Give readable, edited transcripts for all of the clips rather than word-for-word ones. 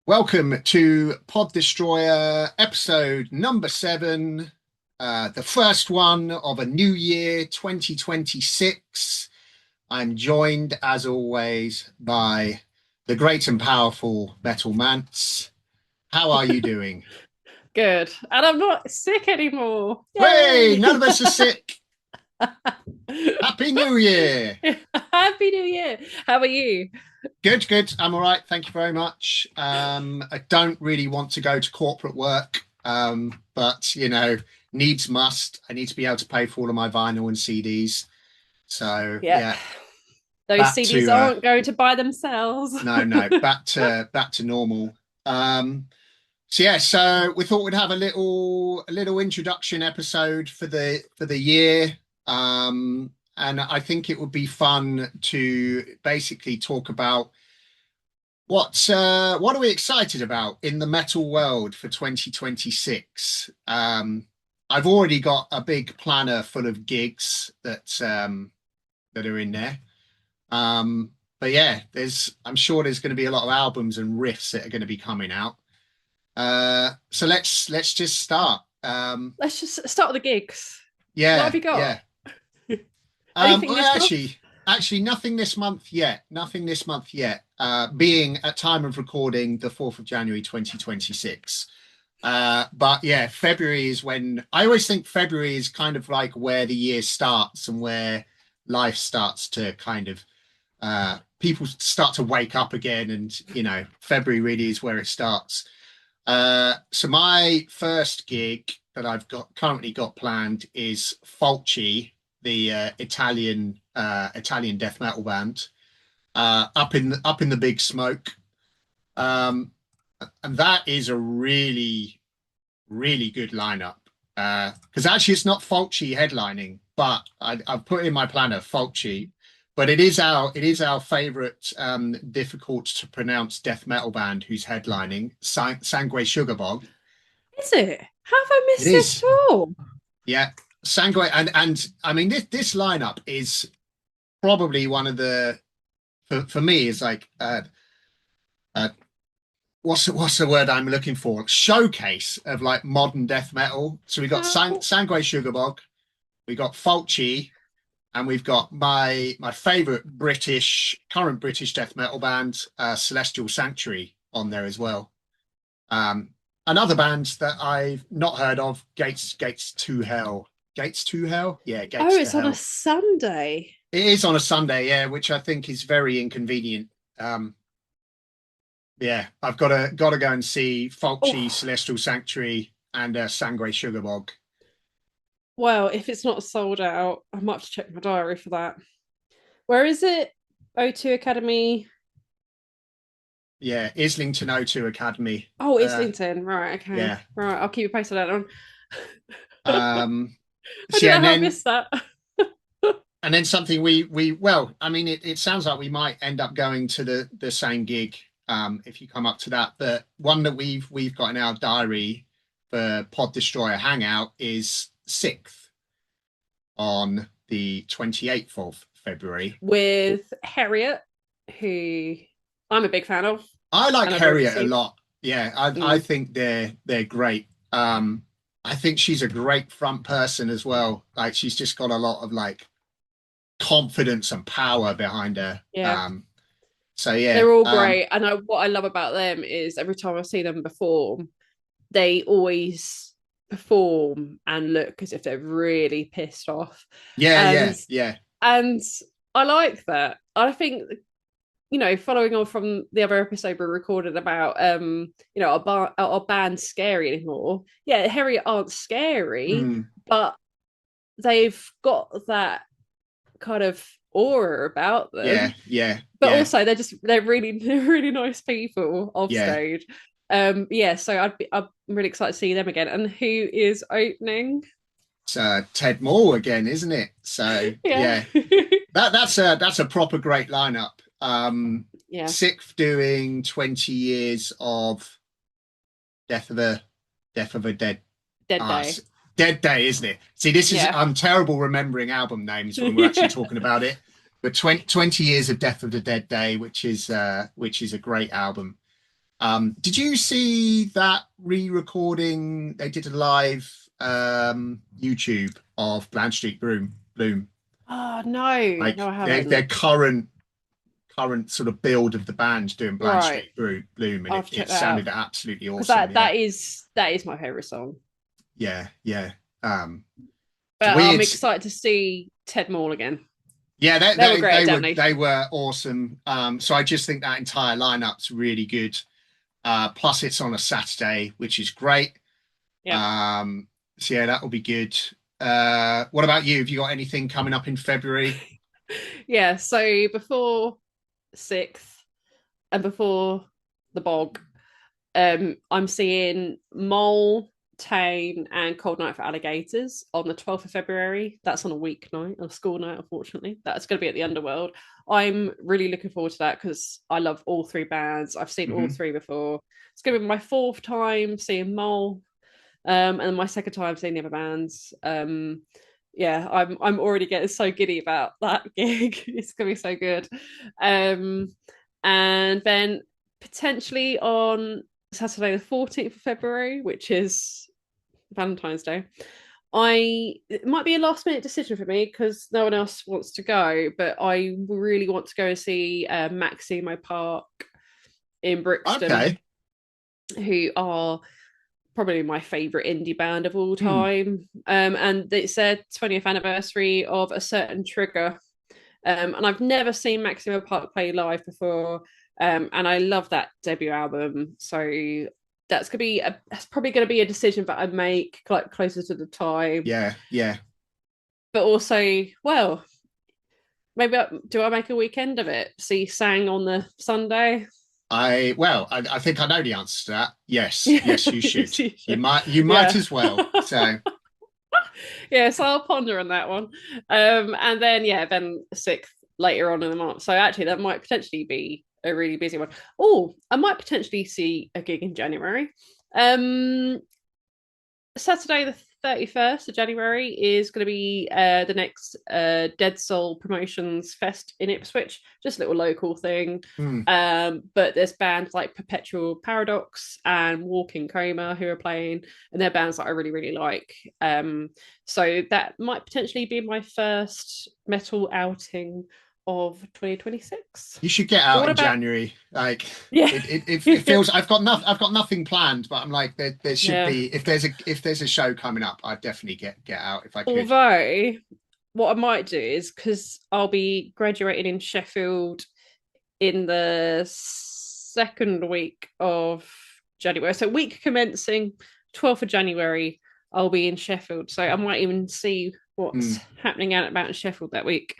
Welcome to Pod Destroyer episode number 7, the first one of a new year 2026. I'm joined, as always, by the great and powerful Metalmance. How are you doing? Good. And I'm not sick anymore. Hey, Yay! none of us are sick. Happy New Year. Happy New Year. How are you? Good, good. I'm all right. Thank you very much. I don't really want to go to corporate work, but needs must. I need to be able to pay for all of my vinyl and CDs. So Yep. yeah, Those back CDs to aren't going to buy themselves. no, back to normal. So we thought we'd have a little introduction episode for the year. And I think it would be fun to basically talk about what are we excited about in the metal world for 2026. I've already got a big planner full of gigs that are in there. But yeah, I'm sure there's going to be a lot of albums and riffs that are going to be coming out. So let's just start. Let's just start with the gigs. What have Yeah, you got? yeah. Anything Well, this month? actually, nothing this month yet. Nothing this month yet. Being at time of recording, the 4th of January, 2026. But yeah, February is when I always think February is kind of like where the year starts and where life starts to kind of people start to wake up again, and February really is where it starts. So my first gig that I've currently got planned is Fulci, the Italian death metal band, up in the Big Smoke, um, and that is a really good lineup. Because actually, it's not Fulci headlining, but I've put in my planner Fulci. But it is our favorite difficult to pronounce death metal band who's headlining Sangue Sugarbog. Is it? Have I It missed this is, at all? yeah, Sangue, and I mean this lineup is probably one of the for me is like uh what's the word I'm looking for? Showcase of like modern death metal. So we got How? Sangue Sugarbog, we got Fulci, and we've got my favorite current British death metal band, Celestial Sanctuary, on there as well. Um, Another band that I've not heard of, Gates to Hell. Gates to Hell? Yeah, Oh, Gates to it's on a Hell. Sunday. It is on a Sunday, yeah, which I think is very inconvenient. Um, yeah, I've got to go and see Fulci, Oh, Celestial Sanctuary, and Sangue Sugarbog. well, if it's not sold out, I might have to check my diary for that. Where is it? O2 Academy. Yeah, Islington O2 Academy. Oh, Uh, Islington. Right, okay. yeah. Right, I'll keep you posted on that one. Um, I so don't yeah, know how I missed that. and then something we well, I mean, it sounds like we might end up going to the same gig, if you come up to that. But one that we've got in our diary for Pod Destroyer Hangout is 6th on the 28th of February. With Harriet, who I'm a big fan of, I like and I've already Harriet a seen. lot. Yeah, I Mm, think they're great. I think she's a great front person as well. Like she's just got a lot of like confidence and power behind her. yeah, So yeah, they're all great. And what I love about them is every time I see them perform, they always perform and look as if they're really pissed off. yeah, And yeah, yeah, and I like that. I think following on from the other episode we recorded about our band scary anymore. Yeah, Harriet aren't scary, mm, but they've got that kind of aura about yeah, them. yeah, But yeah, also they're really really nice people off yeah. stage. Yeah, so I'm really excited to see them again. And who is opening? It's Ted Moore again, isn't it? So Yeah. yeah, that's a proper great lineup. Yeah. Sixth doing 20 years of Death of a Death of a Dead Dead ah Day. s- Dead Day, isn't it? See, this is Yeah. I'm terrible remembering album names when we're actually talking about it. But 20 years of Death of the Dead Day, which is a great album. Did you see that re-recording? They did a live YouTube of Bland Street Bloom. Oh no, Like no, I their haven't. current sort of build of the band doing Bland Right, Street Bloom, and I'll it, have to check it that out sounded absolutely because awesome. Yeah, that is my favorite song. yeah, yeah. It's But I'm weird. excited to see Ted Mall again. Yeah, They were great at they Damnation. were awesome. So I just think that entire lineup's really good. Plus it's on a Saturday, which is great. Yep. Um, so yeah, that will be good. What about you? Have you got anything coming up in February? Yeah. So before sixth and before the bog, I'm seeing Mole, Tane, and Cold Night for Alligators on the 12th of February. That's on a weeknight, a school night, unfortunately. That's going to be at the Underworld. I'm really looking forward to that because I love all three bands. I've seen all Hmm. three before. It's going to be my fourth time seeing Mole, and my second time seeing the other bands. Yeah, I'm already getting so giddy about that gig. It's gonna be so good. Um, and then potentially on Saturday the 14th of February, which is Valentine's Day. It might be a last minute decision for me because no one else wants to go, but I really want to go and see Maximo Park in Brixton, Okay. who are probably my favorite indie band of all Hmm. time. And it's their 20th anniversary of a certain trigger. And I've never seen Maximo Park play live before. And I love that debut album. So that's probably gonna be a decision that I make like closer to the time. Yeah, yeah. But also, well, maybe do I make a weekend of it? See Sang on the Sunday. I think I know the answer to that. Yes, yes, you should. Yes, you should. You might Yeah. as well. So Yeah, so I'll ponder on that one. And then yeah, then sixth later on in the month. So actually that might potentially be a really busy one. Oh, I might potentially see a gig in January. Um Saturday the 31st of January is going to be the next Dead Soul Promotions Fest in Ipswich, just a little local thing. hmm. But there's bands like Perpetual Paradox and Walking Coma who are playing, and they're bands that I really, really like. So that might potentially be my first metal outing of 2026. You should get But out what in about, January. Like yeah. it feels I've got nothing planned, but I'm like there should Yeah. be if there's a show coming up, I'd definitely get out if I could. Although what I might do is because I'll be graduating in Sheffield in the second week of January. So week commencing 12th of January, I'll be in Sheffield. So I might even see what's Hmm. happening out about in Sheffield that week.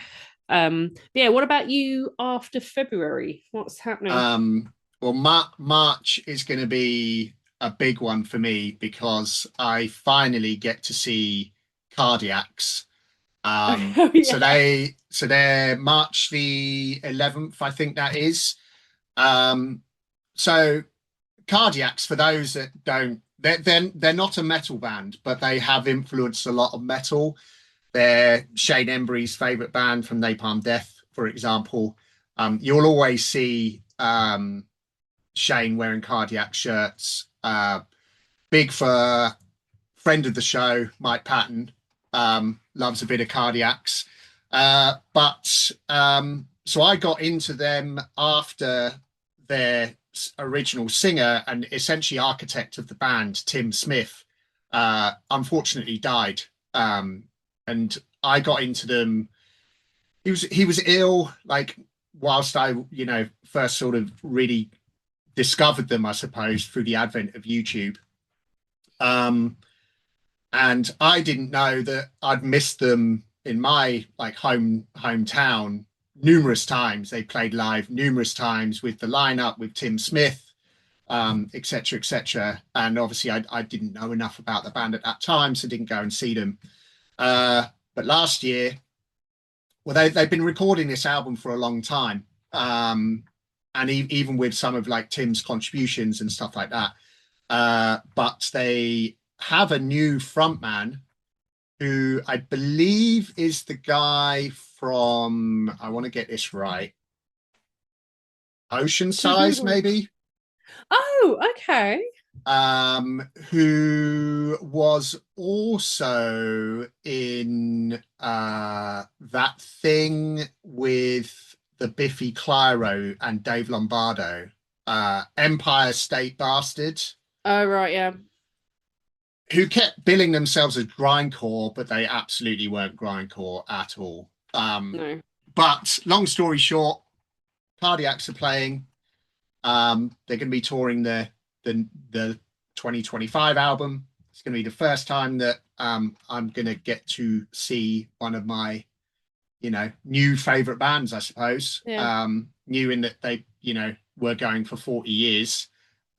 Yeah, what about you after February? What's happening? Well, March is going to be a big one for me because I finally get to see Cardiacs. Oh yeah. So they're March the 11th, I think that is. Um, so Cardiacs, for those that don't, they're not a metal band, but they have influenced a lot of metal. They're Shane Embry's favorite band from Napalm Death, for example. You'll always see Shane wearing Cardiac shirts. Big for friend of the show, Mike Patton, loves a bit of Cardiacs. So I got into them after their original singer and essentially architect of the band, Tim Smith, unfortunately died. And I got into them. He was ill, like whilst I, first sort of really discovered them, I suppose, through the advent of YouTube. Um, and I didn't know that I'd missed them in my like hometown numerous times. They played live numerous times with the lineup with Tim Smith, et cetera, et cetera. And obviously, I didn't know enough about the band at that time, so didn't go and see them. But last year, well, they've been recording this album for a long time, and even with some of like Tim's contributions and stuff like that. But they have a new frontman who I believe is the guy from, I want to get this right, Ocean Size, maybe. Oh, okay. Who was also in that thing with the Biffy Clyro and Dave Lombardo, Empire State Bastard, Oh, right, yeah. who kept billing themselves as grindcore, but they absolutely weren't grindcore at all. No. But long story short, Cardiacs are playing. They're going to be touring the 2025 album. It's going to be the first time that I'm going to get to see one of my, new favorite bands, I suppose. Yeah. New in that they, were going for 40 years.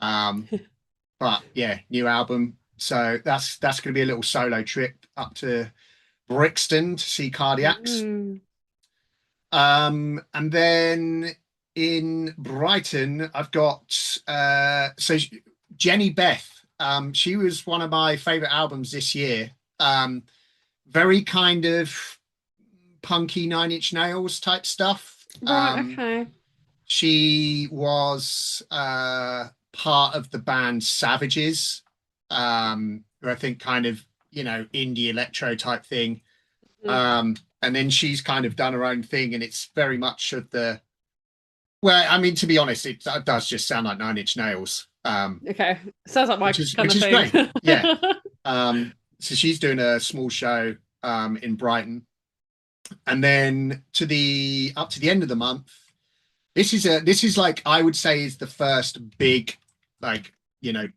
Um, but yeah, new album. So that's going to be a little solo trip up to Brixton to see Cardiacs. Mm. And then in Brighton, I've got Jenny Beth. She was one of my favorite albums this year. Very kind of punky Nine Inch Nails type stuff. Right, okay. She was part of the band Savages, who I think kind of, indie electro type thing. Mm. And then she's kind of done her own thing, and it's very much of the well, I mean, to be honest, it does just sound like Nine Inch Nails, Okay. Sounds like my which is kind which of is thing. great. Yeah. So she's doing a small show in Brighton, and then to the up to the end of the month. This is like I would say is the first big, like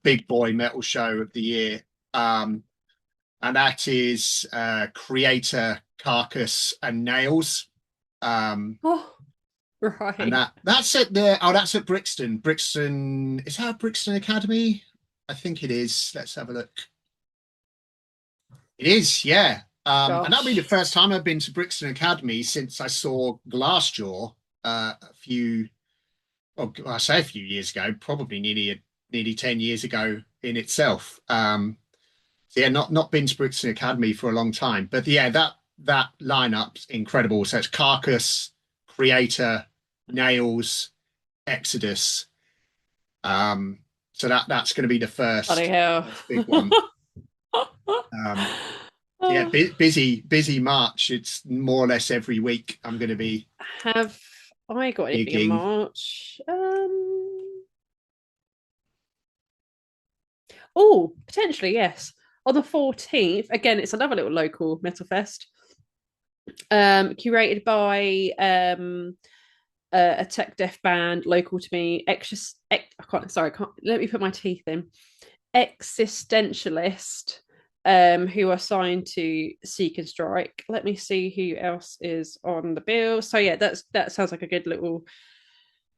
big boy metal show of the year. And that is Creator, Carcass, and Nails. Um, Oh, and right. that's at the oh that's at Brixton. Brixton is that Brixton Academy? I think it is. Let's have a look. It is, yeah. And that'll be the Gosh. first time I've been to Brixton Academy since I saw Glassjaw a few, well, I say a few years ago, probably nearly 10 years ago in itself. So yeah, not been to Brixton Academy for a long time, but yeah, that lineup's incredible. So it's Carcass, Creator, Nails, Exodus. So that's going to be the Bloody first hell. big one. Um, so yeah, Oh, busy March. It's more or less every week. I'm going to be have I got anything in gigging. March? Oh, potentially, yes. On the 14th, again, it's another little local metal fest, curated by a tech deaf band local to me. I can't. Sorry, I can't. Let me put my teeth in. Existentialist, who are signed to Seek and Strike. Let me see who else is on the bill. So yeah, that sounds like a good little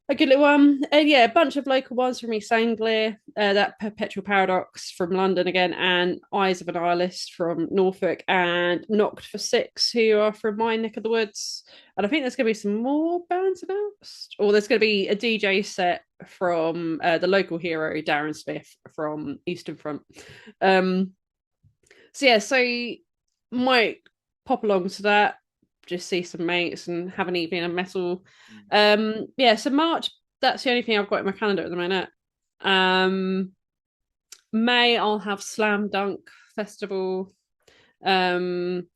one. And yeah, a bunch of local ones from East Anglia, that Perpetual Paradox from London again, and Eyes of an Nihilist from Norfolk, and Knocked for Six, who are from my neck of the woods. And I think there's going to be some more bands announced, or there's going to be a DJ set from the local hero, Darren Smith from Eastern Front. Um, so yeah, so might pop along to that, just see some mates and have an evening of metal. Yeah, so March, that's the only thing I've got in my calendar at the minute. Um, May, I'll have Slam Dunk Festival. Um,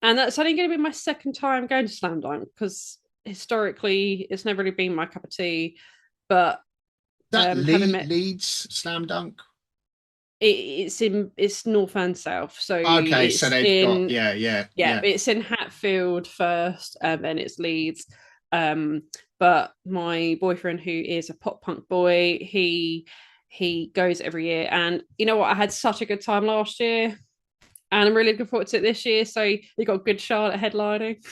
and that's only going to be my second time going to Slam Dunk because historically it's never really been my cup of tea. But That having met Leeds Slam Dunk. it's north and south, so Okay, so it's they've got in yeah, yeah. it's in Hatfield first, and then it's Leeds. Um, but my boyfriend, who is a pop punk boy, he goes every year, and you know what? I had such a good time last year, and I'm really looking forward to it this year. So you got Good Charlotte headlining.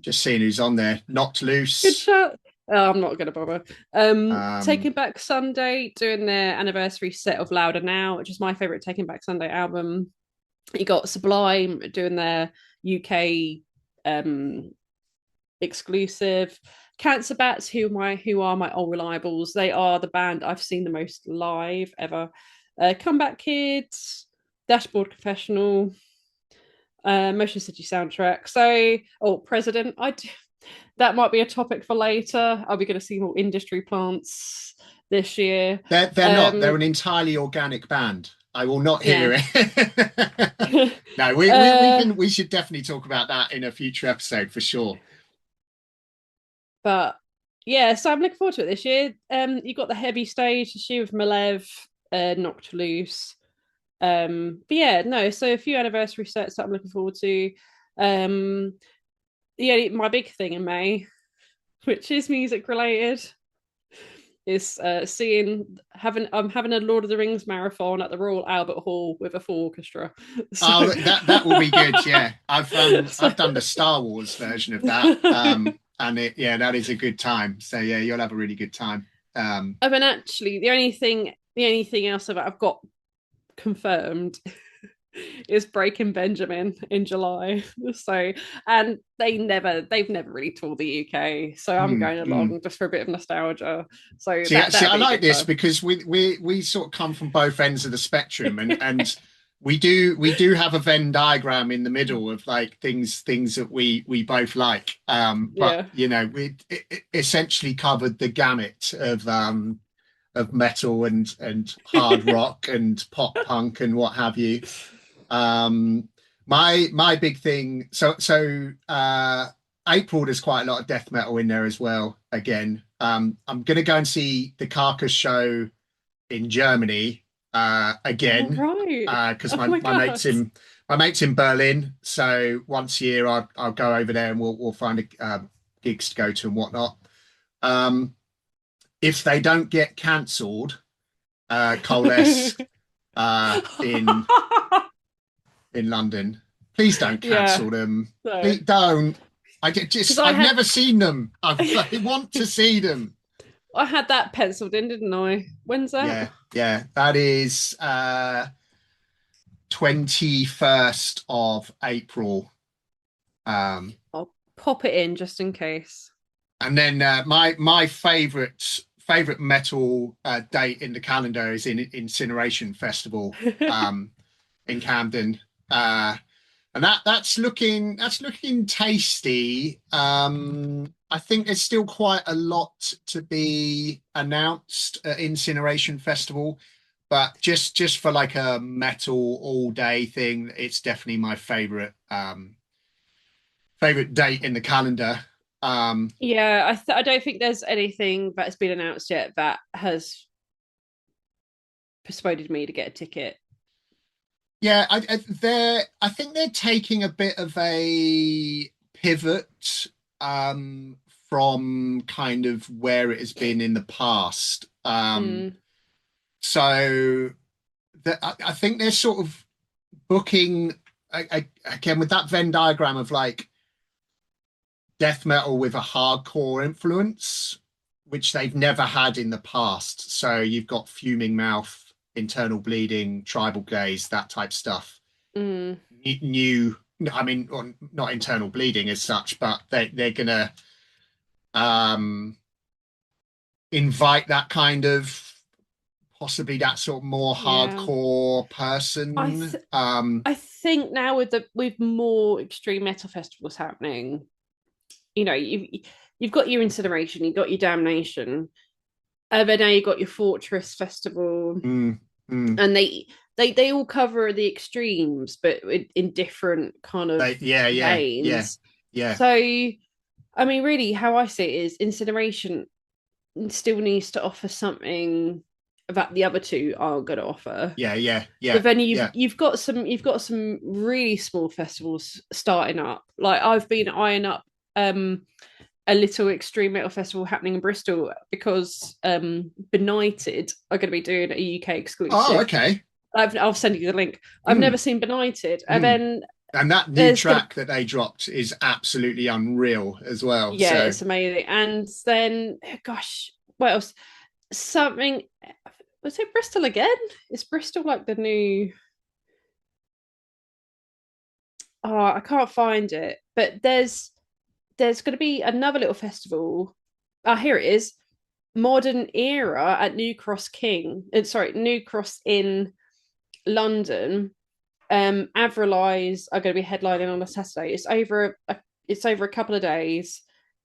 Just seeing who's on there. Knocked Good Loose. Charlotte. Oh, I'm not going to bother. Um, Taking Back Sunday doing their anniversary set of Louder Now, which is my favorite Taking Back Sunday album. You got Sublime doing their UK exclusive. Cancer Bats, who are my old reliables. They are the band I've seen the most live ever. Comeback Kids, Dashboard Confessional, Motion City Soundtrack. So, oh, President. That might be a topic for later. Are we going to see more industry plants? this year. They're not. They're an entirely organic band. I will not Yeah. hear it. No, uh, we should definitely talk about that in a future episode for sure. but yeah, so I'm looking forward to it this year. You got the heavy stage this year with Malev, Knocked Loose. But yeah, no, so a few anniversary sets that I'm looking forward to. Um, yeah, my big thing in May, which is music related, is seeing having I'm having a Lord of the Rings marathon at the Royal Albert Hall with a full orchestra. So, Oh, that will be good. Yeah, so I've done the Star Wars version of that, and yeah, that is a good time. So yeah, you'll have a really good time. I mean, actually, the only thing else that I've got confirmed is Breaking Benjamin in July. So, and they've never really toured the UK, so I'm mm, going mm. along just for a bit of nostalgia. So See, that'll I be a like good this time. because we sort of come from both ends of the spectrum, and we do have a Venn diagram in the middle of like things that we both like. But Yeah. you know, it essentially covered the gamut of metal and hard rock and pop punk and what have you. Um, my big thing. April there's quite a lot of death metal in there as well. Again, I'm gonna go and see the Carcass show in Germany All again right. because Oh my god. my mate's in Berlin. So once a year I'll go over there and we'll find gigs to go to and whatnot. Um, if they don't get cancelled, Coalesce in London. Please don't Yeah. cancel them. So, Please don't. because I've never seen them. I want to see them. I had that penciled in, didn't I? When's that? Yeah, yeah. That is 21st of April. Um, I'll pop it in just in case. and then my favorite metal date in the calendar is in Incineration Festival in Camden. And that's looking tasty. I think there's still quite a lot to be announced at Incineration Festival, but just for like a metal all day thing, it's definitely my favorite date in the calendar. Um, Yeah, I don't think there's anything that's been announced yet that has persuaded me to get a ticket. yeah, I think they're taking a bit of a pivot um, from kind of where it has been in the past. Mm, So I think they're sort of booking again with that Venn diagram of like death metal with a hardcore influence, which they've never had in the past. So you've got Fuming Mouth, Internal Bleeding, Tribal Gaze, that type stuff. mm, New, I mean, not Internal Bleeding as such, but they're gonna um, invite that kind of possibly that sort of more yeah. hardcore I person. th- I think now with more extreme metal festivals happening, you know, you've got your Incineration, you've got your Damnation, but now you've got your Fortress Festival, mm, mm. and they all cover the extremes, but in different kind of Yeah, veins. yeah, So, I mean, really, how I see it is Incineration still needs to offer something that the other two aren't going to offer. yeah, But then yeah. you've got some really small festivals starting up. Like I've been eyeing up a little extreme metal festival happening in Bristol because Benighted are going to be doing a UK Oh, exclusive. okay. I'll send you the link. I've never Mm, seen Benighted, and mm. then And that new there's gonna track that they dropped is absolutely unreal as well. yeah, So it's amazing. And then gosh, what else? Something was it Bristol again? Is Bristol like the new? Oh, I can't find it. But there's going to be another little festival. Ah, here it is. Modern Era at New Cross King. Sorry, New Cross in London. Avril Eyes are going to be headlining on a Saturday. It's over a couple of days.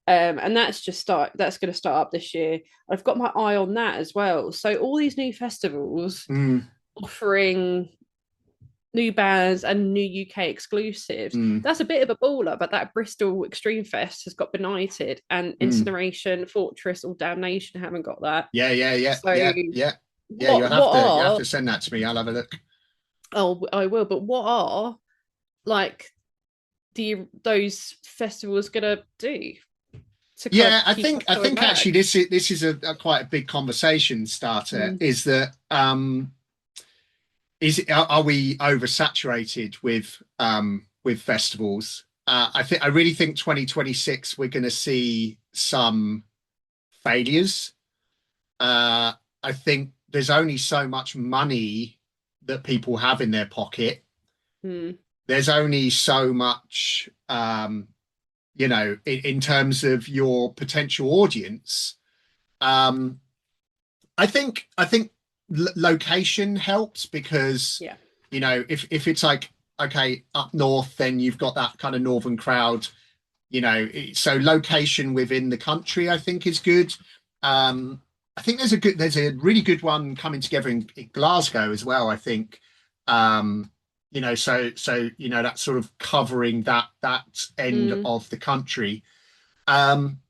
And that's going to start up this year. I've got my eye on that as well. So all these new festivals Mm, offering new bands and new UK exclusives. mm, That's a bit of a baller, but that Bristol Extreme Fest has got Benighted, and mm. Incineration, Fortress, or Damnation haven't got that. Yeah, yeah, yeah, So yeah, yeah. Yeah, what you have are to send that to me. I'll have a look. oh I will, but what are like those festivals gonna do to kind Yeah, of keep us I coming think back? actually this is a quite a big conversation starter. Mm. Is that are we oversaturated with festivals? I really think 2026 we're going to see some failures. I think there's only so much money that people have in their pocket. Mm. There's only so much, in terms of your potential audience. Um, I think location helps because, Yeah. if it's like, okay, up north, then you've got that kind of northern crowd, so location within the country, I think is good. I think there's a really good one coming together in Glasgow as well, I think. That's sort of covering that end Mm. of the country. Um,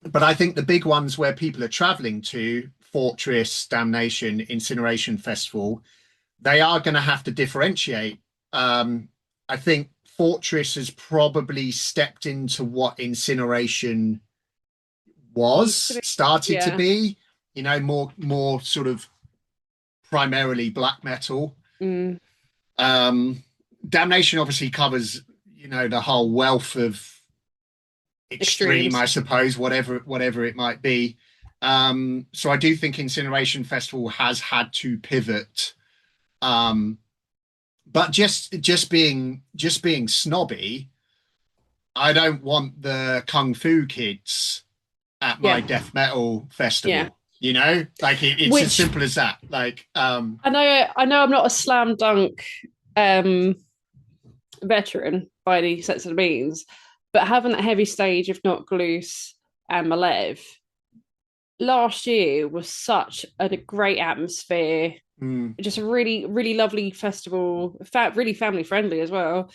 but I think the big ones where people are traveling to, Fortress, Damnation, Incineration Festival, they are going to have to differentiate. I think Fortress has probably stepped into what Incineration Used to be. started to Yeah. be, more sort of primarily black metal. Mm. Um, Damnation obviously covers, the whole wealth of extreme, I Extremes. suppose, whatever it might be. So I do think Incineration Festival has had to pivot. But just being snobby, I don't want the Kung Fu kids at my Yeah. death metal Yeah. festival. Like it's as Which simple as that. Like, I know I'm not a slam dunk um veteran by any sense of means, but having that heavy stage, if not Gloose and Malev, last year was such a great atmosphere. mm, Just a really, really lovely festival, really family friendly as well.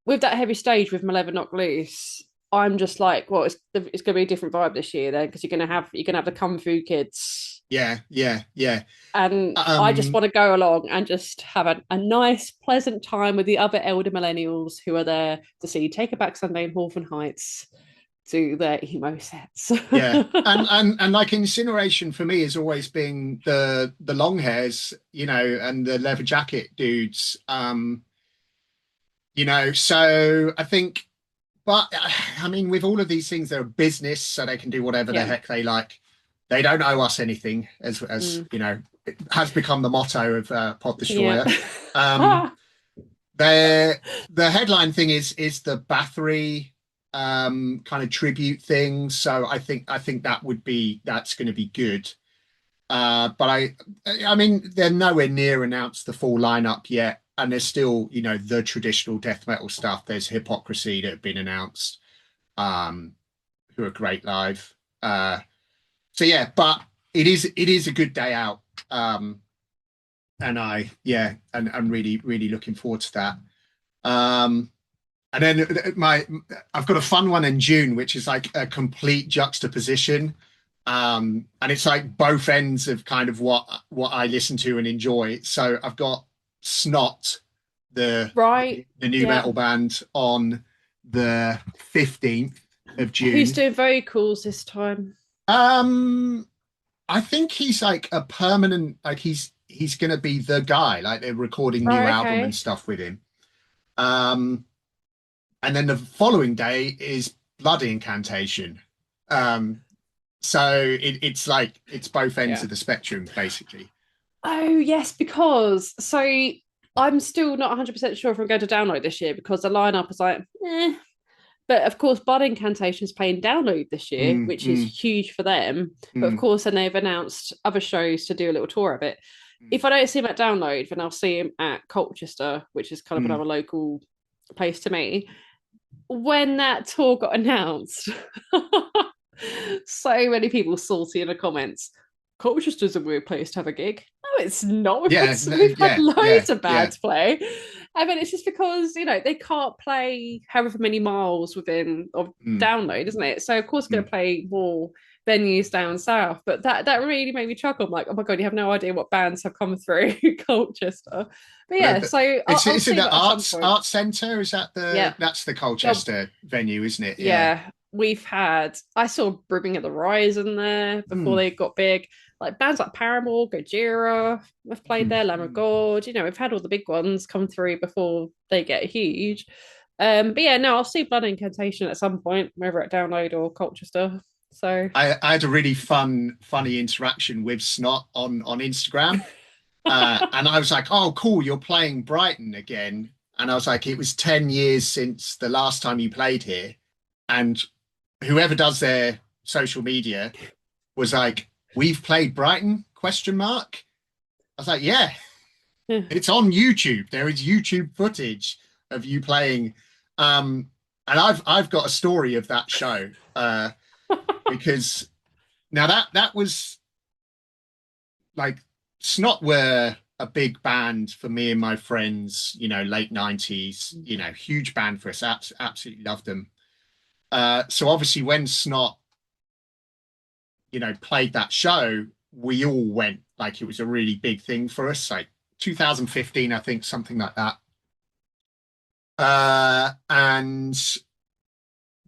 With that heavy stage with Malev and Not Loose, I'm just like, well, it's going to be a different vibe this year then because you're gonna have the Kung Fu kids, yeah, yeah, yeah. and I just Um, want to go along and just have a nice, pleasant time with the other elder millennials who are there to see Take It Back Sunday in Hawthorne Heights do their emo sets. yeah. And like incineration for me has always been the long hairs, and the leather jacket dudes. So I think, but I mean, with all of these things, they're a business, so they can do whatever the Yeah. heck they like. They don't owe us anything, Mm. it has become the motto of Pod Yeah. Destroyer. Um, the headline thing is the Bathory kind of tribute thing. So I think that's going to be good. But I mean, they're nowhere near announced the full lineup yet, and there's still, the traditional death metal stuff. There's Hypocrisy that have been announced, um, who are great live. So yeah, but it is a good day out, and I'm really really looking forward to that. Um, and then I've got a fun one in June, which is like a complete juxtaposition. And it's like both ends of kind of what I listen to and enjoy. So I've got Snot, the Right. the new Yeah. metal band, on the 15th of Who's June. doing vocals this time? Um, I think he's like a permanent, like he's gonna be the guy, like they're recording new Right. album and Okay. stuff with him. Um, and then the following day is Bloody Incantation. Um, so it's like it's both ends Yeah. of the spectrum, basically. Oh yes, because I'm still not 100% sure if I'm going to download this year because the lineup is like, eh. But of course, Blood Incantation is playing download this year, Mm, which is mm, huge for them. But of mm, course, then they've announced other shows to do a little tour of it. mm, If I don't see him at download, then I'll see him at Colchester, which is kind of mm. another local place to me. when that tour got announced, so many people salty in the comments. Colchester's a weird place to have a gig. No, it's not. Yeah, We've had yeah, yeah, loads of yeah. bands play. I mean, it's just because, they can't play however many miles within of Mm, download, isn't it? So of course going mm. to play more venues down south. But that really made me chuckle. I'm like, oh my god, you have no idea what bands have come through Colchester. But Well, yeah, so I'll it's in see the that at some point. arts centre. Is that Yeah. that's the Well, Colchester venue, isn't it? Yeah. yeah, I saw Brimming at the Horizon there before Mm, they got big. Like bands like Paramore, Gojira have played mm, there, Lamb of mm. God. We've had all the big ones come through before they get huge. But yeah, no, I'll see Blood Incantation at some point, whether at Download or Colchester. So I had a really funny interaction with Snot on Instagram. And I was like, "Oh, cool, you're playing Brighton again." And I was like, "It was 10 years since the last time you played here." And whoever does their social media was like, "We've played Brighton?" Question mark. I was like, "Yeah, yeah. it's on YouTube. There is YouTube footage of you playing." And I've got a story of that show because now that was like Snot were a big band for me and my friends, late 90s, huge band for us. Absolutely loved them. So obviously when Snot, played that show, we all went, like it was a really big thing for us, like 2015, I think, something like that. And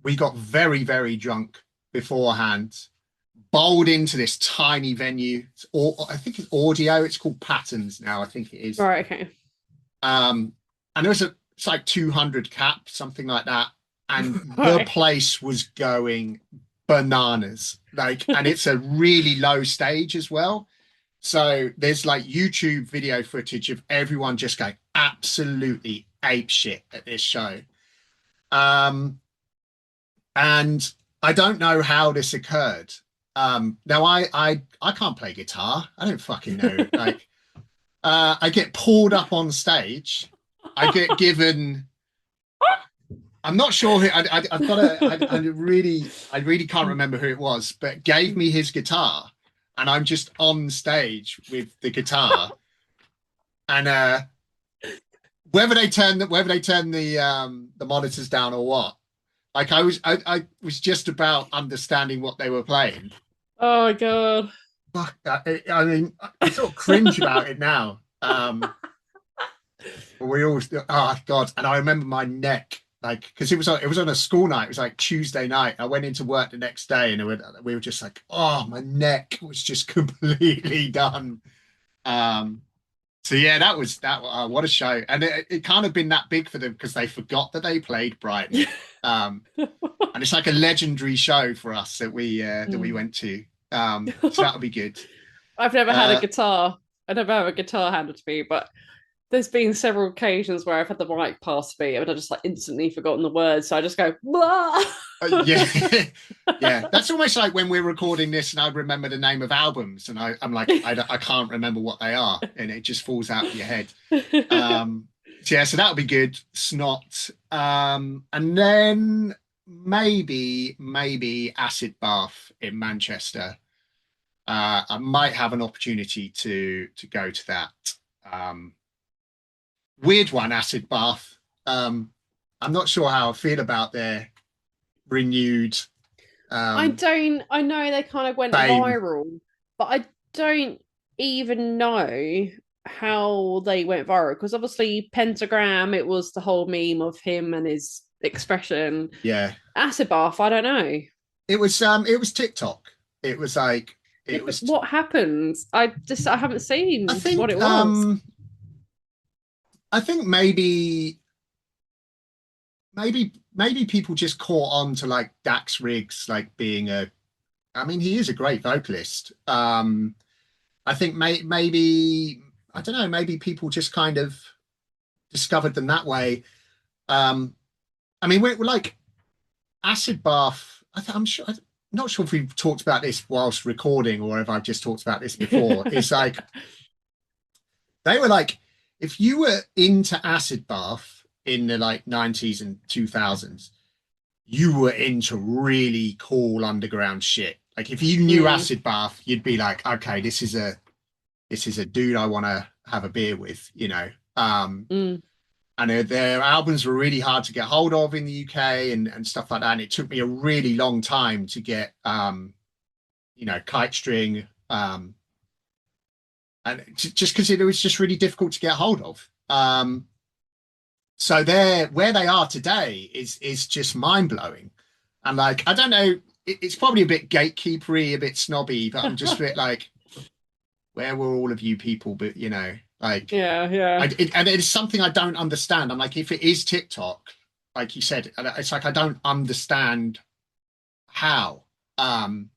we got very, very drunk beforehand, bowled into this tiny venue. I think it's audio. It's called Patterns now. I think it is. Right, okay. And it's like 200 cap, something like that. And the Right. place was going bananas. And it's a really low stage as well. So there's like YouTube video footage of everyone just going absolutely ape shit at this show. Um, and I don't know how this occurred. Now I can't play guitar. I don't fucking know. I get pulled up on stage. I get given. I'm not sure who. I've got a. I really can't remember who it was, but gave me his guitar, and I'm just on stage with the guitar, and whether they turn the monitors down or what, like I was just about understanding what they were playing. Oh my god. Fuck, I mean, I sort of cringe about it now. But we always, oh God. And I remember my neck, like, because it was on a school night. It was like Tuesday night. I went into work the next day, and we were just like, oh, my neck was just completely done. Um, so yeah, that was that. What a show! And it kind of been that big for them because they forgot that they played Brighton. And it's like a legendary show for us that we went to. So that'll be good. I've never had a Uh, guitar. I never have a guitar handed to me, but there's been several occasions where I've had the mic past me and I just like instantly forgotten the words. So I just go, blah. yeah, yeah. That's almost like when we're recording this, and I remember the name of albums, and I'm like, I can't remember what they are, and it just falls out of your head. So yeah, so that'll be good. Snot, and then maybe Acid Bath in Manchester. I might have an opportunity to go to that. Um, Weird one, Acid Bath. I'm not sure how I feel about their renewed um, I know they kind of went fame. viral, but I don't even know how they went viral because obviously Pentagram, it was the whole meme of him and his expression. Yeah, Acid Bath, I don't know. it was TikTok. It was like Yeah, it but was. what happened? I haven't I seen what it think was. I think maybe people just caught on to like Dax Riggs like being a. I mean, he is a great vocalist. I think maybe I don't know. Maybe people just kind of discovered them that way. Um, I mean, we're like Acid Bath. I'm sure. I'm not sure if we've talked about this whilst recording or if I've just talked about this before. It's like they were like, if you were into Acid Bath in the like 90s and 2000s, you were into really cool underground shit. Like if you knew Mm, Acid Bath, you'd be like, okay, this is a dude I want to have a beer with, you know. mm. And their albums were really hard to get hold of in the UK and stuff like that. And it took me a really long time to get, you know, Kite String, and just because it was just really difficult to get hold of. So they're where they are today is just mind blowing. And like, I don't know, it's probably a bit gatekeepery, a bit snobby, but I'm just a bit like, where were all of you people? But you know, like, Yeah, yeah. and it's something I don't understand. I'm like, if it is TikTok, like you said, it's like I don't understand how. Um,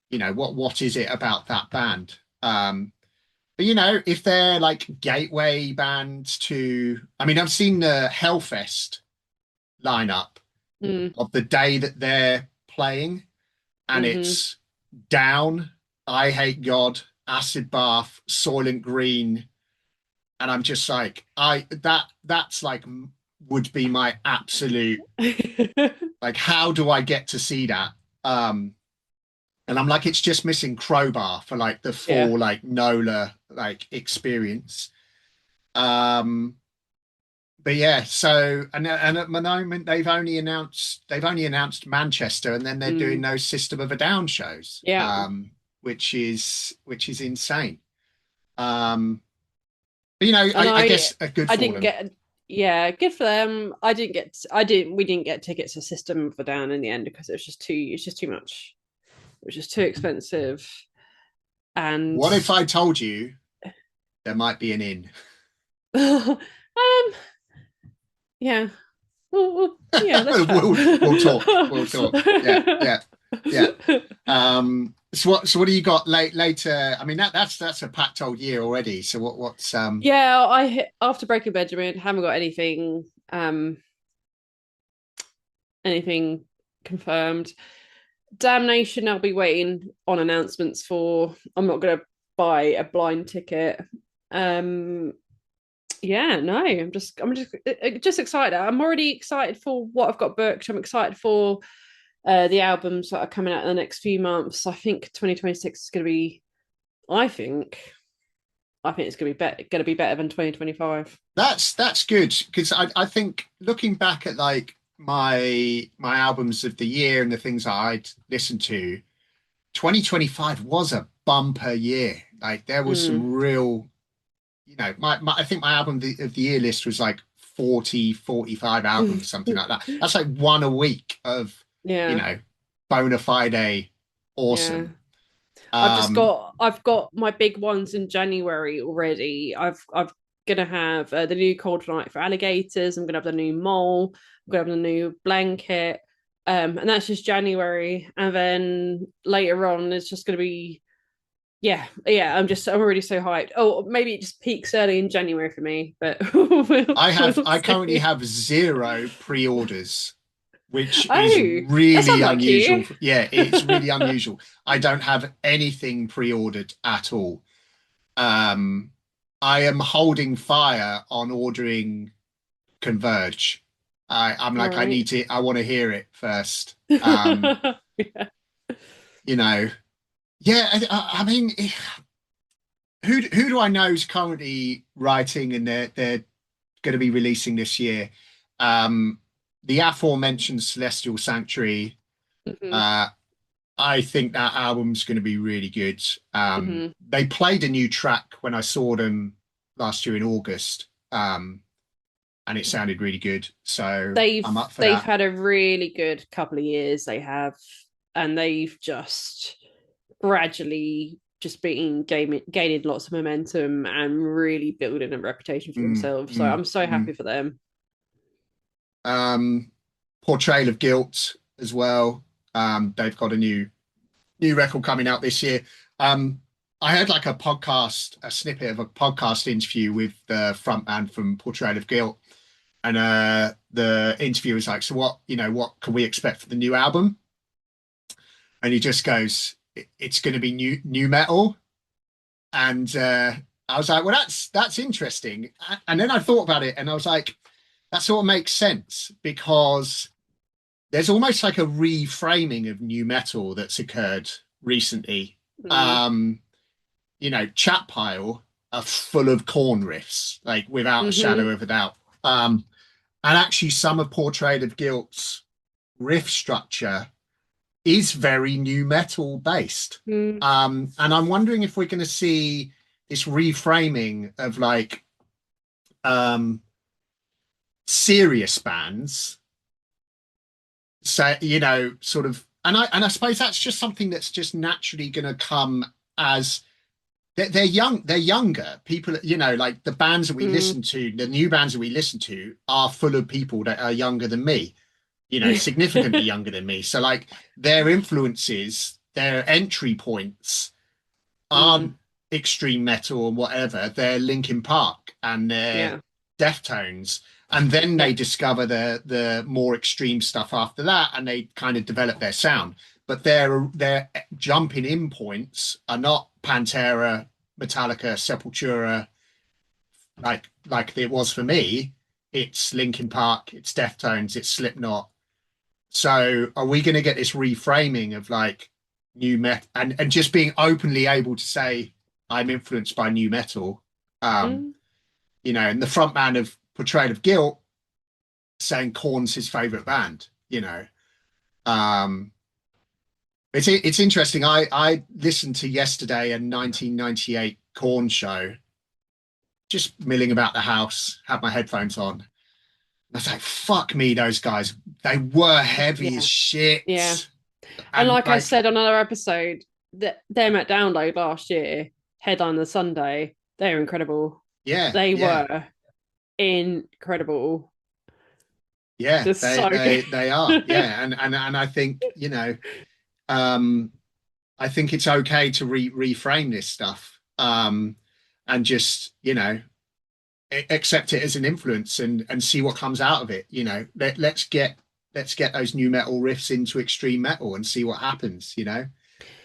you know, what is it about that band? But you know, if they're like gateway bands to, I mean, I've seen the Hellfest lineup Mm, of the day that they're playing, and hmm. it's Down, I Hate God, Acid Bath, Soylent Green, and I'm just like, that's like would be my absolute like, how do I get to see that? Um, and I'm like, it's just missing Crowbar for like the Yeah. full like Nola like experience. Um, but yeah, so and at the moment they've only announced Manchester, and then they're doing Mm, those System of a Down shows, yeah. which is insane. Um, but you know, And I guess good I for didn't them. get, yeah, good for them. We didn't get tickets to System for Down in the end because it's just too much. It was just too expensive. And What if I told you there might be an in? um, yeah, yeah, let's chat. We'll talk. We'll talk. Yeah, yeah, yeah. So what do you got later? I mean that's a packed old year already. So what's Yeah, after Breaking Benjamin, haven't got anything confirmed. Damnation, I'll be waiting on announcements for. I'm not gonna buy a blind ticket. Um, yeah, no, just excited. I'm already excited for what I've got booked. I'm excited for the albums that are coming out in the next few months. I think 2026 is going to be. I think. I think it's going to be better than 2025. that's good because I think looking back at like my albums of the year and the things I'd listened to, 2025 was a bumper year. Like there was Mm. some real, you know, I think my album of the year list was like 40, 45 albums, something like that. That's like one a week of, you Yeah, know, bona fide yeah. awesome. Um, I've got my big ones in January already. I've gonna have the new Cold Night for Alligators. I'm gonna have the new Mole. I'm gonna have the new Blanket. And that's just January. And then later on, it's just gonna be yeah. I'm already so hyped. Oh, maybe it just peaks early in January for me, but we'll I currently see. have zero pre-orders, which is Oh, that's really unlike unusual. you. Yeah, it's really unusual. I don't have anything pre-ordered at all. Um, I am holding fire on ordering Converge. I'm like, Right. I want to hear it first. Yeah. You know, yeah, I mean, who do I know is currently writing and they're going to be releasing this year? Um, the aforementioned Celestial Sanctuary. Hmm. Uh, I think that album's going to be really good. Hmm. They played a new track when I saw them last year in August, and it sounded really good. So I'm up for They've that. had a really good couple of years. They have, and they've just gradually just been gaining lots of momentum and really building a reputation for Mm, themselves. So mm, I'm so happy mm. for them. Um, Portrayal of Guilt as well. They've got a new record coming out this year. Um, I heard like a snippet of a podcast interview with the frontman from Portrayal of Guilt, and the interviewer was like, "So what can we expect for the new album?" And he just goes, "It's going to be new metal." And I was like, "Well, that's interesting." And then I thought about it, and I was like, "That sort of makes sense because." there's almost like a reframing of new metal that's occurred recently. Mm. Um, Chat Pile are full of corn riffs, like without a shadow Hmm. of a doubt. Um, and actually, some of Portrait of Guilt's riff structure is very new metal based. Mm. And I'm wondering if we're going to see this reframing of like um, serious bands. So, sort of, and I suppose that's just something that's just naturally going to come as they're young, they're younger people, like the bands that we Mm. listen to, the new bands that we listen to are full of people that are younger than me, significantly younger than me. So like their influences, their entry points aren't Mm. extreme metal and whatever. They're Linkin Park and they're Yeah. Deftones. And then they Yeah. discover the more extreme stuff after that, and they kind of develop their sound. But their jumping in points are not Pantera, Metallica, Sepultura, like it was for me. It's Linkin Park, it's Deftones, it's Slipknot. So are we going to get this reframing of like new metal and just being openly able to say I'm influenced by new metal? Um, Mm. and the front man of Portrayal of Guilt saying Korn's his favorite band. Um, it's interesting. I listened to yesterday a 1998 Korn show, just milling about the house, had my headphones on. I was like, fuck me, those guys. They were heavy as Yeah. Yeah. shit. And And like I like, said on another episode, that them at Download last year, headline the Sunday, they're incredible. yeah, They yeah. were incredible. Yeah, Just they so they good. they are. Yeah, and I think, um I think it's okay to reframe this stuff. And just, accept it as an influence and see what comes out of it. Let's get those new metal riffs into extreme metal and see what happens. We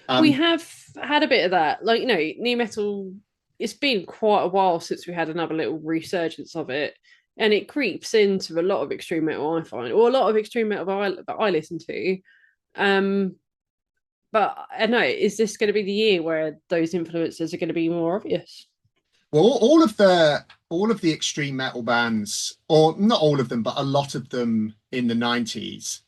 Um have had a bit of that. Like, new metal, it's been quite a while since we had another little resurgence of it. And it creeps into a lot of extreme metal, I find, or a lot of extreme metal that I listen to. Um, but I know, is this going to be the year where those influences are going to be more obvious? well, all of the extreme metal bands, or not all of them, but a lot of them in the 90s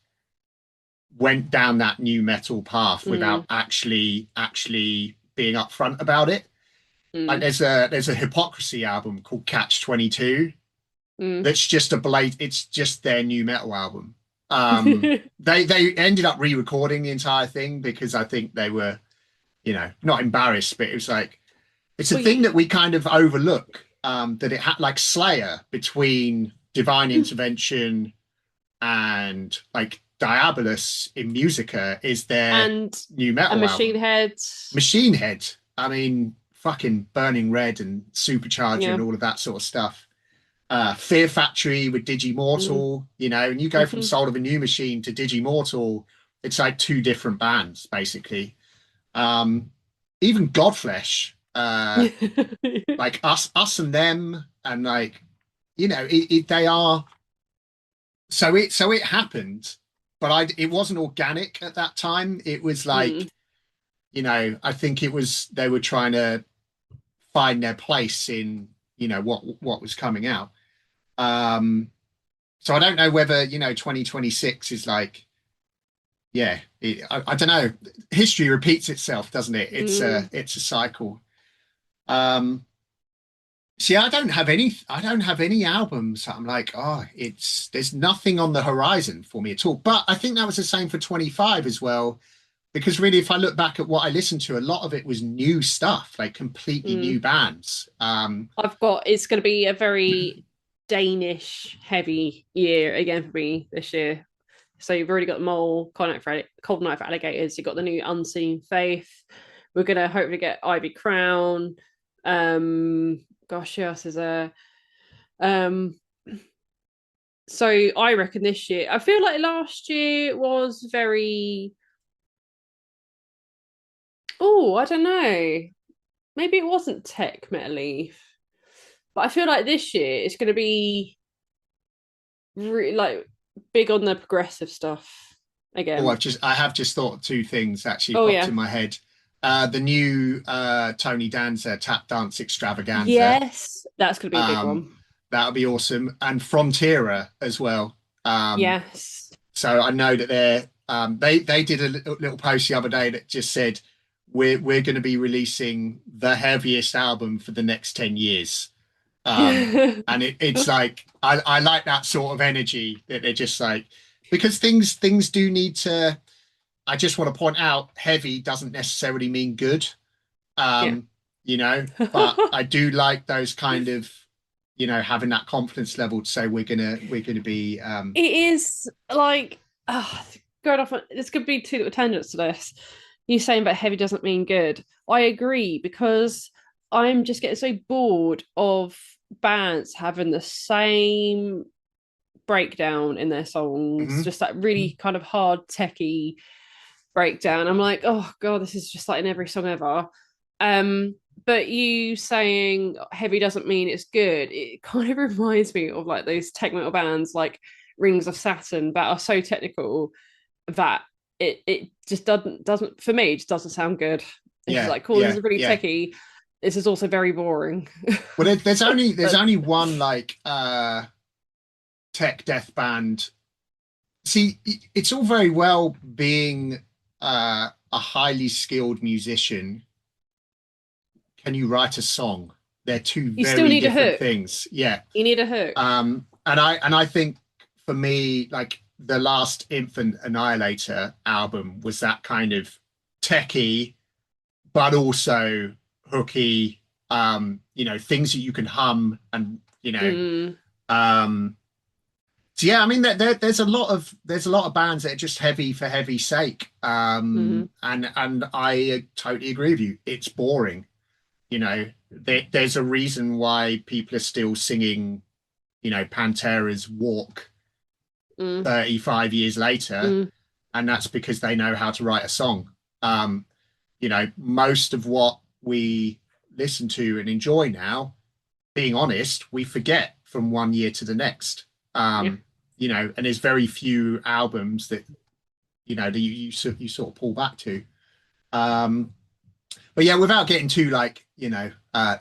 went down that new metal path without Mm. actually being upfront about it. Like Mm. there's a Hypocrisy album called Catch 22 Mm. that's just it's just their new metal album. They ended up re-recording the entire thing because I think they were, not embarrassed, but it was like it's a Well, thing that we kind of overlook. That it had like Slayer between Divine Intervention and like Diabolus in Musica is their and new a metal Machine album. Heads. Machine Head, I mean, fucking Burning Red and Supercharger and Yeah. all of that sort of stuff. Fear Factory with Mm. Digimortal, and you go from Hmm. Soul of a New Machine to Digimortal, it's like two different bands, basically. Um, Even Godflesh, like us and them, and like, they are. So it happened, but it wasn't organic at that time. It was like, Mm. I think it was they were trying to find their place in, what was coming out. Um, so I don't know whether, 2026 is like, yeah, I don't know. History repeats itself, doesn't it? It's a Mm. it's a cycle. Um, See, I don't have any albums that I'm like, oh, there's nothing on the horizon for me at all. But I think that was the same for 25 as well. Because really, if I look back at what I listened to, a lot of it was new stuff, like completely new Mm. bands. It's going to be a very Danish heavy year again for me this year. So you've already got the Mole, Cold Night for Alligators. You've got the new Unseen Faith. We're going to hopefully get Ivy Crown. Gosh, who else is there? Um, so I reckon this year, I feel like last year was very, oh, I don't know. Maybe it wasn't tech Metal Leaf, but I feel like this year it's going to be like big on the progressive stuff Oh, again. I have just thought two things actually Oh popped yeah. in my head. The new Tony Danza tap dance extravaganza. Yes, that's going to be a big Um, one. that would be awesome. And Frontiera as well. Yes. So I know that they did a little post the other day that just said we're going to be releasing the heaviest album for the next 10 years. And it's like I like that sort of energy that they're just like, because things do need to. I just want to point out heavy doesn't necessarily mean good. Yeah. um but I do like those kind of, having that confidence level to say we're gonna be It is like going off. There's going to be two little tangents to this. You saying that heavy doesn't mean good. I agree because I'm just getting so bored of bands having the same breakdown in their songs, mhm. just that really kind of hard techie breakdown. I'm like, oh god, this is just like in every song ever. Um, but you saying heavy doesn't mean it's good. It kind of reminds me of like those tech metal bands like Rings of Saturn that are so technical that it just doesn't for me it just doesn't sound good. It's just Yeah, like, cool, this yeah, is really yeah. techie. This is also very boring. Well, there's But only one like tech death band. See, it's all very well being a highly skilled musician. Can you write a song? They're two you still very need a different hook. things. Yeah. You need a hook. And I think for me, like the last Infant Annihilator album was that kind of techie, but also hooky, things that you can hum and, Mm, um, so yeah, I mean there's a lot of bands that are just heavy for heavy sake. mm, And I totally agree with you. It's boring. There's a reason why people are still singing, Pantera's Walk mm, 35 years later, mm, and that's because they know how to write a song. Most of what we listen to and enjoy now, being honest, we forget from one year to the next. yeah. And there's very few albums that you sort of pull back to. Um, but yeah, without getting too like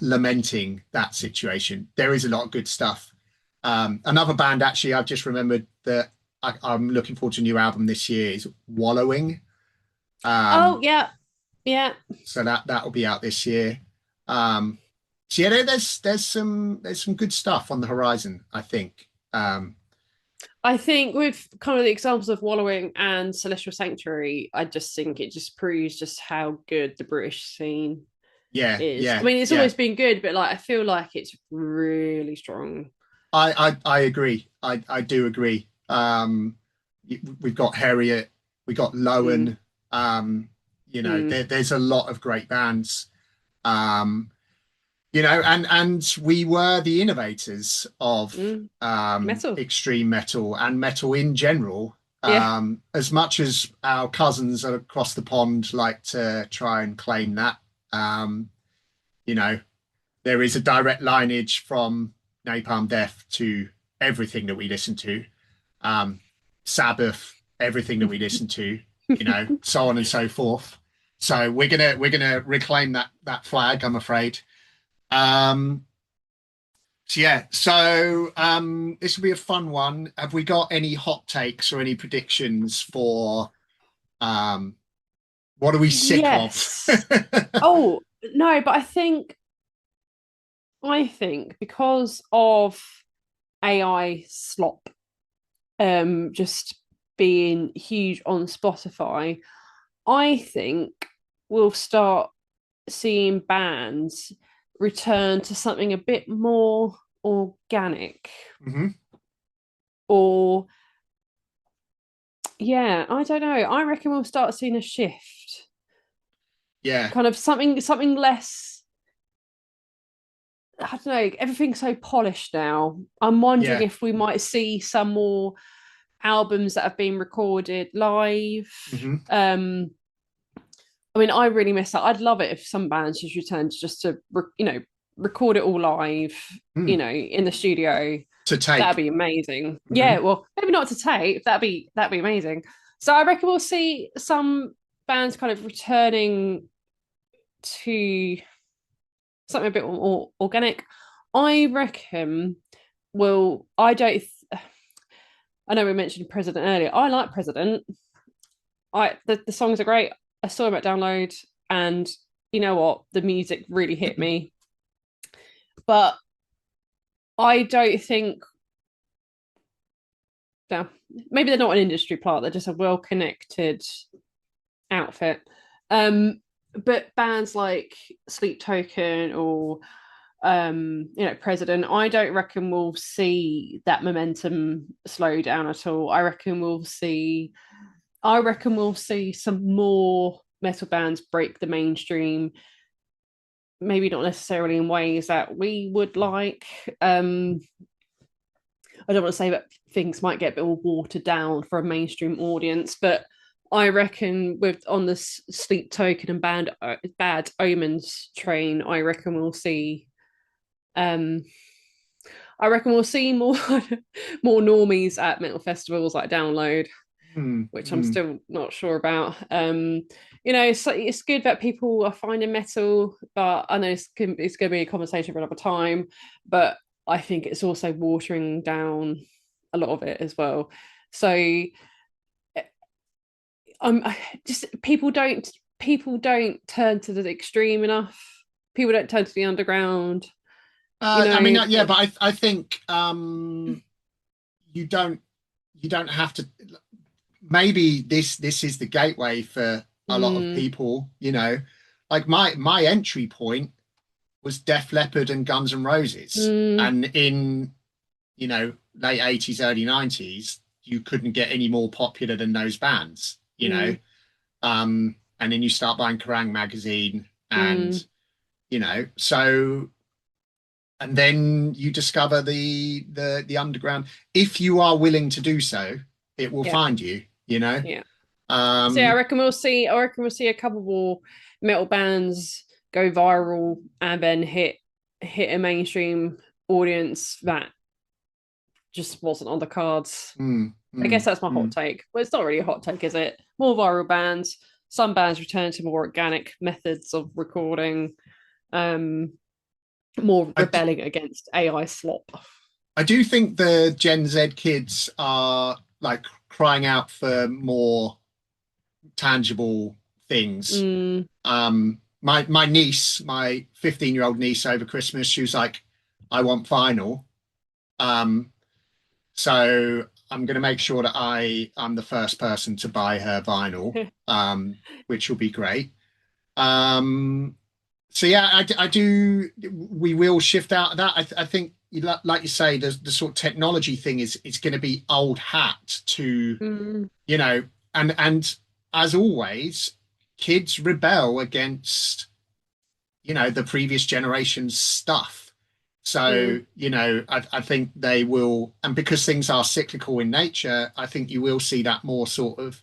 lamenting that situation, there is a lot of good stuff. Another band actually I've just remembered that I'm looking forward to a new album this year is Wallowing. Oh Um, yeah, yeah. so that will be out this year. Um, so yeah, there's some good stuff on the horizon, I think. I think with kind of the examples of Wallowing and Celestial Sanctuary, I just think it just proves just how good the British scene Yeah, is. I yeah, mean, it's yeah. always been good, but like I feel like it's really strong. I agree. I do agree. We've got Harriet, we got Mm, Lowen. mm, There's a lot of great bands. Um, and we were the innovators of mm. Metal. extreme metal and metal in general. Yeah. As much as our cousins across the pond like to try and claim that, um, you know, there is a direct lineage from Napalm Death to everything that we listen to, um, Sabbath, everything that we listen to, so on and so forth. So we're gonna reclaim that flag, I'm afraid. Um, this will be a fun one. Have we got any hot takes or any predictions for um, what are we sick of? Yes. Oh no, but I think because of AI slop just being huge on Spotify, I think we'll start seeing bands return to something a bit more organic. Mhm. Or yeah, I don't know. I reckon we'll start seeing a shift. Yeah, Kind of something less. I don't know. Everything's so polished now. I'm wondering yeah. if we might see some more albums that have been recorded live. Hmm. Um, I mean, I really miss that. I'd love it if some bands just returned just to, record it all live, Mm. in the studio. to That'd tape. be amazing. Hmm. Yeah, well, maybe not to tape. That'd be amazing. So I reckon we'll see some bands kind of returning to something a bit more organic. I reckon. Well, I don't. I know we mentioned President earlier. I like President. The songs are great. I saw him at Download, and you know what? The music really hit me. But I don't think. No, maybe they're not an industry plant. They're just a well-connected outfit. But bands like Sleep Token or President, I don't reckon we'll see that momentum slow down at all. I reckon we'll see some more metal bands break the mainstream, maybe not necessarily in ways that we would like. I don't want to say that things might get a bit more watered down for a mainstream audience, but I reckon with on the Sleep Token and Bad Omens train, um I reckon we'll see more more normies at metal festivals like Download, Mm, which I'm mm. still not sure about. It's good that people are finding metal, but I know it's going to be a conversation for another time. But I think it's also watering down a lot of it as well. So just people don't turn to the extreme enough. People don't turn to the underground. You I mean, know, yeah, but I think you don't you don't have to. Maybe this is the gateway for a lot of mm, people. Like my entry point was Def Leppard and Guns N' Roses, mm, and in late 80s, early 90s, you couldn't get any more popular than those bands. mm, And then you start buying Kerrang magazine, and mm, so and then you discover the underground. If you are willing to do so, it will yeah, find you. yeah. So yeah, I Um, reckon we'll see. I reckon we'll see a couple more metal bands go viral and then hit a mainstream audience that just wasn't on the cards. mm, I guess mm, that's my hot mm. take. Well, it's not really a hot take, is it? More viral bands. Some bands return to more organic methods of recording. Um, more I do, rebelling against AI slop. I do think the Gen Z kids are like crying out for more tangible things. Mm, My niece, my 15-year-old niece over Christmas, she was like, I want vinyl. Um, so I'm going to make sure that I'm the first person to buy her vinyl, which will be great. Um, so yeah, I do. We will shift out of that. I think, like you say, the sort of technology thing is it's going to be old hat to mm, you know, and as always, kids rebel against the previous generation's stuff. So, mm, I think they will, and because things are cyclical in nature, I think you will see that more sort of,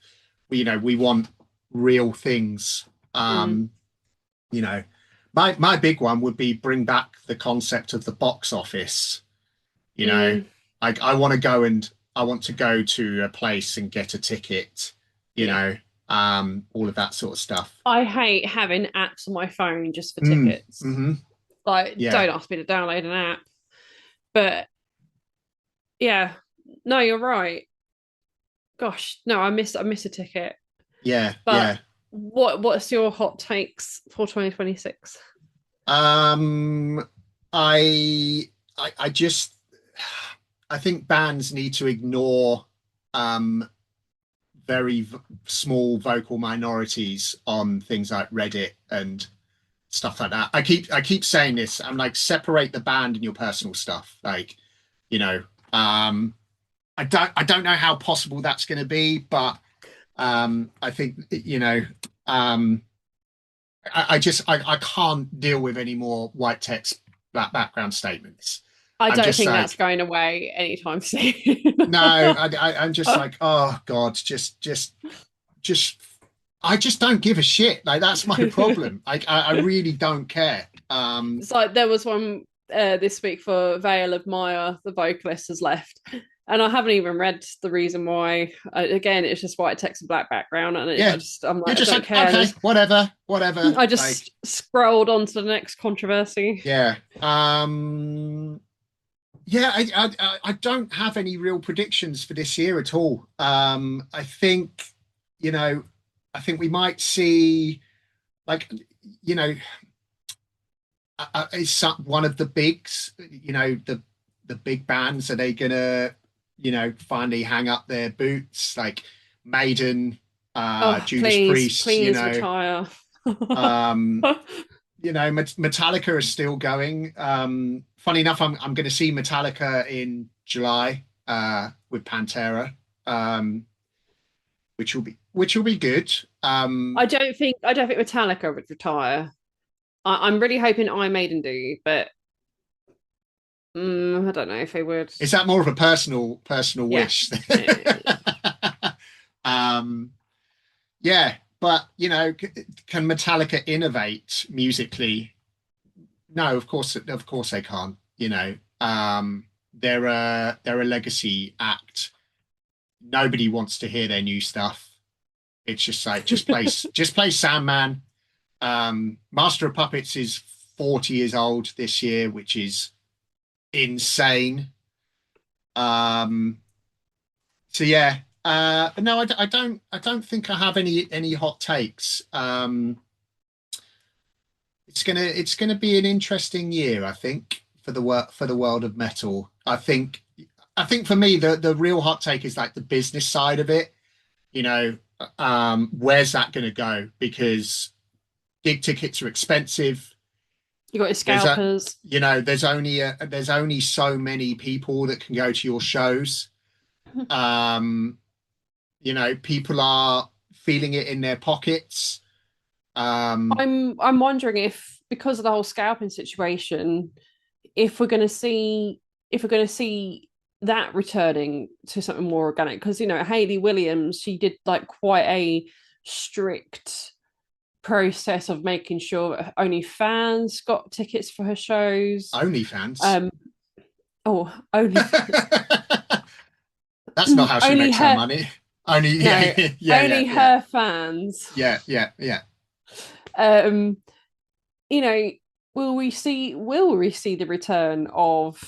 we want real things. mm, Um, you know, my big one would be bring back the concept of the box office. You know, mm, I want to go and I want to go to a place and get a ticket, you yeah. know, all of that sort of stuff. I hate having apps on my phone just for Mm, tickets. hmm. Like, Yeah, don't ask me to download an app. But yeah, no, you're right. Gosh, no, I miss a ticket. yeah, But yeah. what's your hot takes for 2026? Um, I, I just, I think bands need to ignore um very small vocal minorities on things like Reddit and stuff like that. I keep saying this. I'm like, separate the band and your personal stuff. Like, you know, um, I don't know how possible that's going to be, but I think um, I can't deal with any more white text black background statements. I I'm don't just think that's like, going away anytime soon. no, I'm just like, oh God, just I just don't give a shit. Like that's my problem. I really don't care. It's like there was one. this week for Veil of Maya, the vocalist, has left. And I haven't even read the reason why. Again, it's just white text and black background, and Yeah, I'm you're like, I just don't like, care. okay, whatever. I Like, just scrolled on to the next controversy. yeah. Yeah, I don't have any real predictions for this year at all. I think, you know, I think we might see, like, you know, is one of the bigs, the big bands, are they gonna, finally hang up their boots? Like Maiden, Oh, Judas please, Priest, please retire. um, Metallica is still going. Funny enough, I'm going to see Metallica in July with Pantera, um, which will be good. I don't think Metallica would retire. I'm really hoping Iron Maiden do, but I don't know if they would. Is that more of a personal Yeah. wish? Yeah. um, yeah, but can Metallica innovate musically? No, of course they can't. They're a legacy act. Nobody wants to hear their new stuff. It's just like just play Sandman. Master of Puppets is 40 years old this year, which is insane. Um, so yeah, but no, I don't think I have any hot takes. It's gonna be an interesting year, I think, for the world of metal. I think for me the real hot take is like the business side of it. You know, where's that going to go? Because gig tickets are expensive. You got your There's a scalpers. there's only so many people that can go to your shows. Um, people are feeling it in their pockets. Um, I'm wondering if because of the whole scalping situation, if we're going to see that returning to something more organic, because Hayley Williams, she did like quite a strict process of making sure that only fans got tickets for her shows. OnlyFans. um only That's not how she only makes her her money. Only yeah, no yeah, yeah, only yeah, her fans. yeah, yeah, yeah. um you know will we see the return of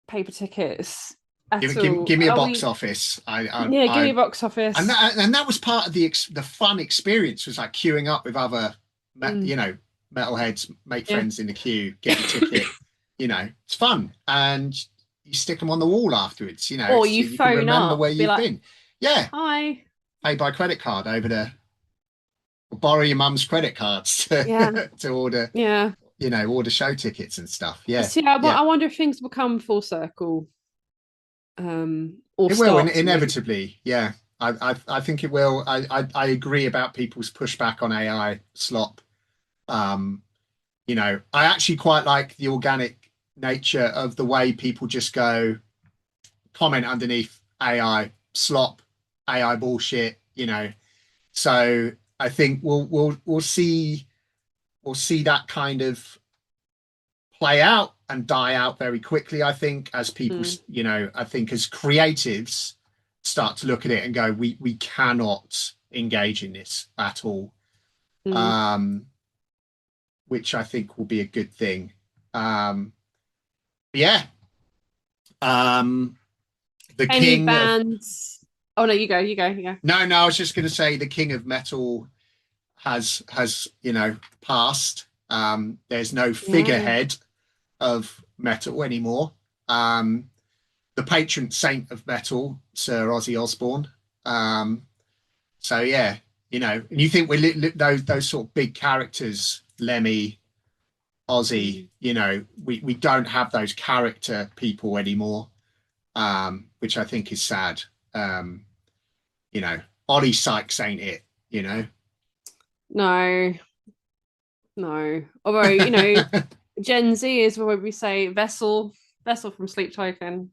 paper tickets Give, at give, all? give me a Are box we office. Yeah, give me a box And office. that was part of the fun experience, was like queuing up with other, Mm, metalheads, make yeah. friends in the queue, get your ticket. It's fun, and you stick them on the wall afterwards. Or It's you you can phone remember up, where be you've like, been. Yeah, hi. pay by credit card over or borrow your mum's credit cards Yeah, to order, yeah. order show tickets and stuff. Yeah, See, yeah. I wonder if things will come full circle, or It will, start to maybe. inevitably. Yeah, I think it will. I agree about people's pushback on AI slop. Um, I actually quite like the organic nature of the way people just go comment underneath AI slop, AI bullshit. So I think we'll see that kind of play out and die out very quickly. I think as people, Mm, I think as creatives start to look at it and go, we cannot engage in this at all. mm. Um, which I think will be a good thing. Um, yeah. Um, the Any king of bands? Oh no, you go. no, no. I was just going to say the king of metal has passed. There's no Yeah. figurehead of metal anymore. Um, the patron saint of metal, Sir Ozzy Osbourne. Um, so yeah, and you think those sort of big characters, Lemmy, Ozzy, Mm. we don't have those character people anymore, which I think is sad. Um, Ollie Sykes ain't it, you know. No, no. Although, Gen Z is what we say vessel from Sleep Token.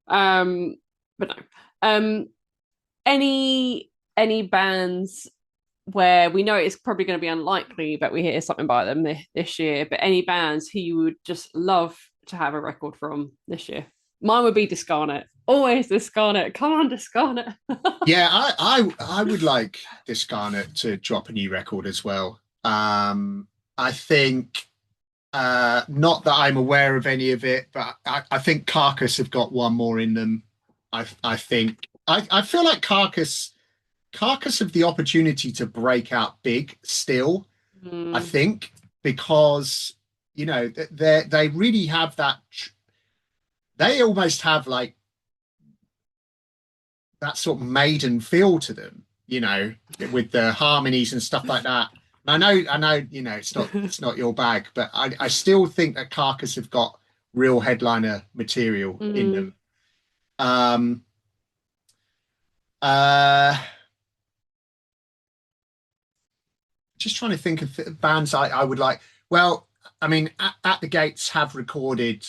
But no. Any bands where we know it's probably going to be unlikely that we hear something by them this year, but any bands who you would just love to have a record from this year? Mine would be Discarnate. Always Discarnate. Come on, Discarnate. Yeah, I would like Discarnate to drop a new record as well. I think not that I'm aware of any of it, but I think Carcass have got one more in them. I think I feel like Carcass have the opportunity to break out big still. I Mm, think because they really have that. They almost have like that sort of maiden feel to them, with the harmonies and stuff like that. And I know, it's not your bag, but I still think that Carcass have got real headliner material in mm, them. Um, uh, just trying to think of bands I would like. Well, I mean, at the Gates have recorded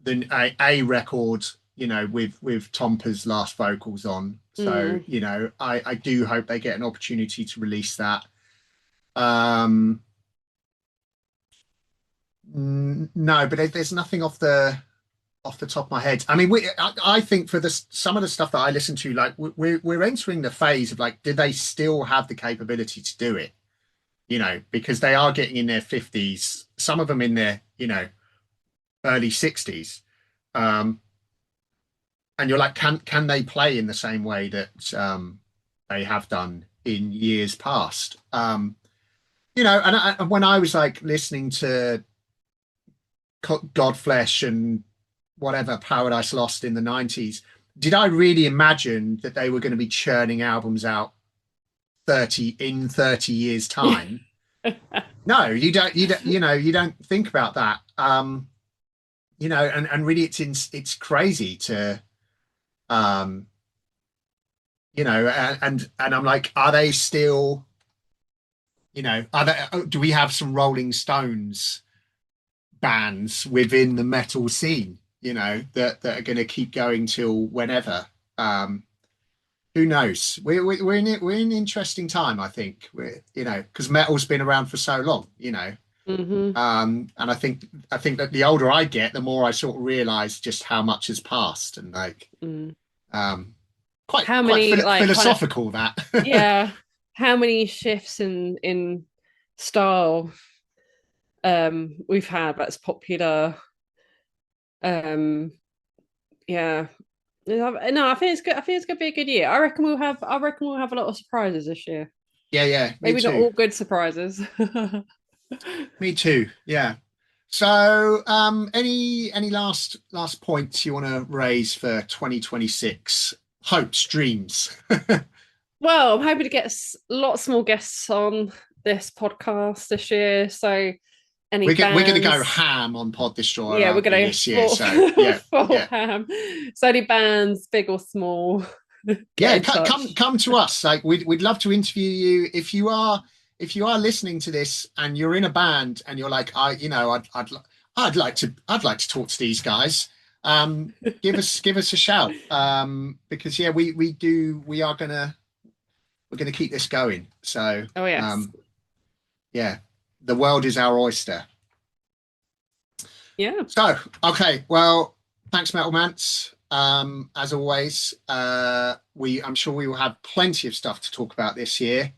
a record, with Tompa's last vocals on. So, mm. I do hope they get an opportunity to release that. Um, no, but there's nothing off the top of my head. I mean, I think for some of the stuff that I listen to, like we're entering the phase of like, do they still have the capability to do it? Because they are getting in their 50s, some of them in their, early 60s. And you're like, can they play in the same way that they have done in years past? And when I was like listening to Godflesh and whatever Paradise Lost in the 90s, did I really imagine that they were going to be churning albums out 30 years time? No, you don't think about that. And really it's crazy to um and I'm like, are they still, do we have some Rolling Stones bands within the metal scene, that are going to keep going till whenever? Who knows? We're in an interesting time, I think. Because metal's been around for so long, Hmm. and I think that the older I get, the more I sort of realize just how much has passed, and like, Mm. um, quite How quite many like kind of philosophical that. yeah, how many shifts in style we've had that's popular. Um yeah. No, I think it's good. I think it's gonna be a good year. I reckon we'll have a lot of surprises this year. Yeah, yeah, me Maybe not too. all good surprises. Me too. Yeah. So, any last points you want to raise for 2026? Hopes, dreams. Well, I'm hoping to get lots more guests on this podcast this year. So any We're gonna go bands, ham on Pod Destroyer, yeah, we're aren't we, gonna this year? full So yeah, full yeah, ham. So any bands, big or small, get yeah. in touch. Come to us. Like we'd love to interview you if you are listening to this and you're in a band and you're like, I'd like to talk to these guys. Give us a shout. Because yeah, we're gonna keep this going. So Oh yes, yeah, the world is our oyster. yeah, So, okay, well, thanks, Metalmance. As always, I'm sure we will have plenty of stuff to talk about this year.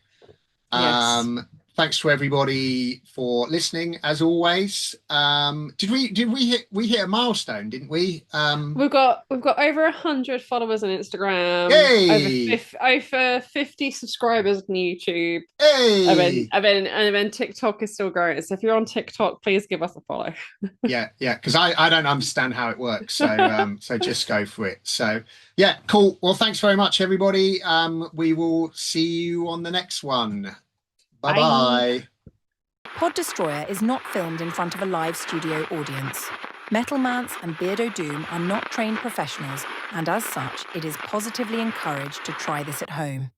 yes. Thanks to everybody for listening, as always. Did we hit a milestone, didn't we? We've got over 100 followers on Instagram, Yay! over 50 subscribers on YouTube. Hey! And then TikTok is still growing. So if you're on TikTok, please give us a follow. Yeah, yeah, because I don't understand how it works. So just go for it. So yeah, cool. Well, thanks very much, everybody. We will see you on the next one. Bye Bye. bye. Pod Destroyer is not filmed in front of a live studio audience. Metalmance and Beardodoom are not trained professionals, and as such, it is positively encouraged to try this at home.